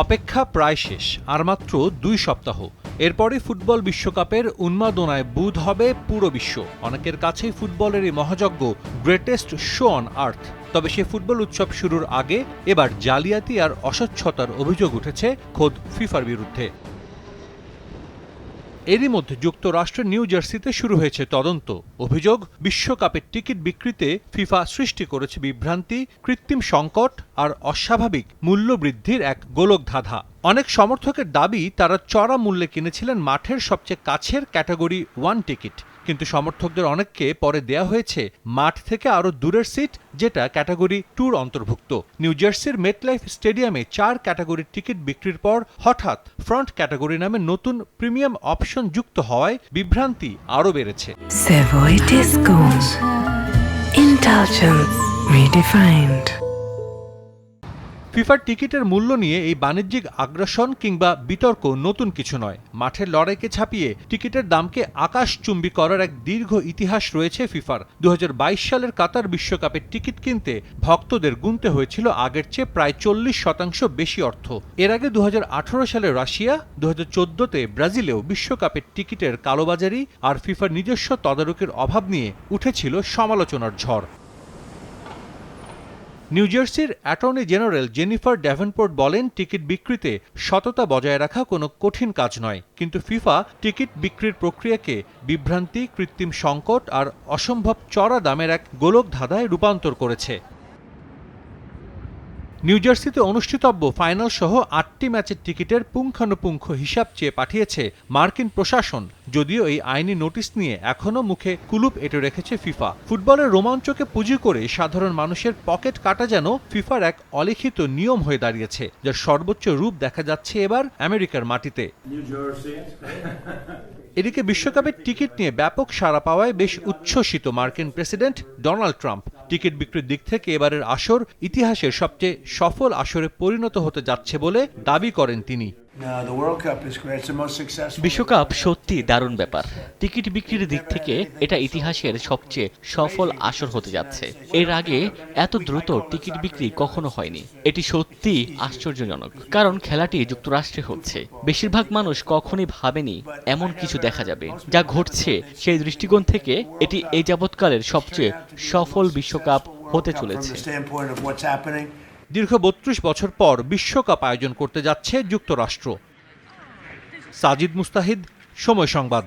অপেক্ষা প্রায় শেষ, আর মাত্র 2 সপ্তাহ। এরপরে ফুটবল বিশ্বকাপের উন্মাদনায় বুঁদ হবে পুরো বিশ্ব। অনেকের কাছেই ফুটবলের এই মহাযজ্ঞ গ্রেটেস্ট শো অন আর্থ। তবে সে ফুটবল উৎসব শুরুর আগে এবার জালিয়াতি আর অস্বচ্ছতার অভিযোগ উঠেছে খোদ ফিফার বিরুদ্ধে। এরই মধ্যে যুক্তরাষ্ট্রের নিউ জার্সিতে শুরু হয়েছে তদন্ত। অভিযোগ, বিশ্বকাপের টিকিট বিক্রিতে ফিফা সৃষ্টি করেছে বিভ্রান্তি, কৃত্রিম সংকট আর অস্বাভাবিক মূল্য বৃদ্ধির এক গোলকধাঁধা। অনেক সমর্থকের দাবি, তারা চড়া মূল্যে কিনেছিলেন মাঠের সবচেয়ে কাছের ক্যাটাগরি 1 টিকিট, কিন্তু সমর্থকদের অনেককে পরে দেয়া হয়েছে মাঠ থেকে আরও দূরের সিট, যেটা ক্যাটাগরি 2 অন্তর্ভুক্ত। নিউ জার্সির মেটলাইফ স্টেডিয়ামে 4 ক্যাটাগরির টিকিট বিক্রির পর হঠাৎ ফ্রন্ট ক্যাটাগরি নামে নতুন প্রিমিয়াম অপশন যুক্ত হওয়ায় বিভ্রান্তি আরও বেড়েছে। Savoy Disco. Indulgence redefined. ফিফার টিকিটের মূল্য নিয়ে এই বাণিজ্যিক আগ্রাসন কিংবা বিতর্ক নতুন কিছু নয়। মাঠের লড়াইকে ছাপিয়ে টিকিটের দামকে আকাশচুম্বী করার এক দীর্ঘ ইতিহাস রয়েছে ফিফার। 2022 সালের কাতার বিশ্বকাপের টিকিট কিনতে ভক্তদের গুনতে হয়েছিল আগের চেয়ে প্রায় 40% বেশি অর্থ। এর আগে 2018 সালে রাশিয়া, 2014তে ব্রাজিলেও বিশ্বকাপের টিকিটের কালোবাজারি আর ফিফার নিজস্ব তদারকির অভাব নিয়ে উঠেছিল সমালোচনার ঝড়। নিউ জার্সির অ্যাটর্নি জেনারেল জেনিফার ড্যাভেনপোর্ট বলেন, টিকিট বিক্রিতে সততা বজায় রাখা কোনো কঠিন কাজ নয়, কিন্তু ফিফা টিকিট বিক্রির প্রক্রিয়াকে বিভ্রান্তি, কৃত্রিম সংকট আর অসম্ভব চড়া দামের এক গোলকধাঁধায় রূপান্তর করেছে। নিউ জার্সিতে অনুষ্ঠিতব্য ফাইনাল সহ 8টি ম্যাচের টিকিটের পুঙ্খানুপুঙ্খ হিসাব চেয়ে পাঠিয়েছে মার্কিন প্রশাসন। যদিও এই আইনি নোটিশ নিয়ে এখনও মুখে কুলুপ এঁটে রেখেছে ফিফা। ফুটবলের রোমাঞ্চকে পুঁজি করে সাধারণ মানুষের পকেট কাটা যেন ফিফার এক অলিখিত নিয়ম হয়ে দাঁড়িয়েছে, যার সর্বোচ্চ রূপ দেখা যাচ্ছে এবার আমেরিকার মাটিতে। এদিকে বিশ্বকাপের টিকিট নিয়ে ব্যাপক সাড়া পাওয়ায় বেশ উচ্ছ্বসিত মার্কিন প্রেসিডেন্ট ডোনাল্ড ট্রাম্প। টিকিট বিক্রির দিক থেকে এবারের আসর ইতিহাসের সবচেয়ে সফল আসরে পরিণত হতে যাচ্ছে বলে দাবি করেন তিনি। বিশ্বকাপ সত্যি দারুণ ব্যাপার। টিকিট বিক্রির দিক থেকে এটা ইতিহাসের সবচেয়ে সফল আসর হতে যাচ্ছে। এর আগে এত দ্রুত টিকিট বিক্রি কখনো হয়নি। এটি সত্যি আশ্চর্যজনক, কারণ খেলাটি যুক্তরাষ্ট্রে হচ্ছে। বেশিরভাগ মানুষ কখনই ভাবেনি এমন কিছু দেখা যাবে। যা ঘটছে সেই দৃষ্টিকোণ থেকে এটি এই যাবৎকালের সবচেয়ে সফল বিশ্বকাপ হতে চলেছে। দীর্ঘ 32 বছর পর বিশ্বকাপ আয়োজন করতে যাচ্ছে যুক্তরাষ্ট্র। সাজিদ মুস্তাহিদ, সময় সংবাদ।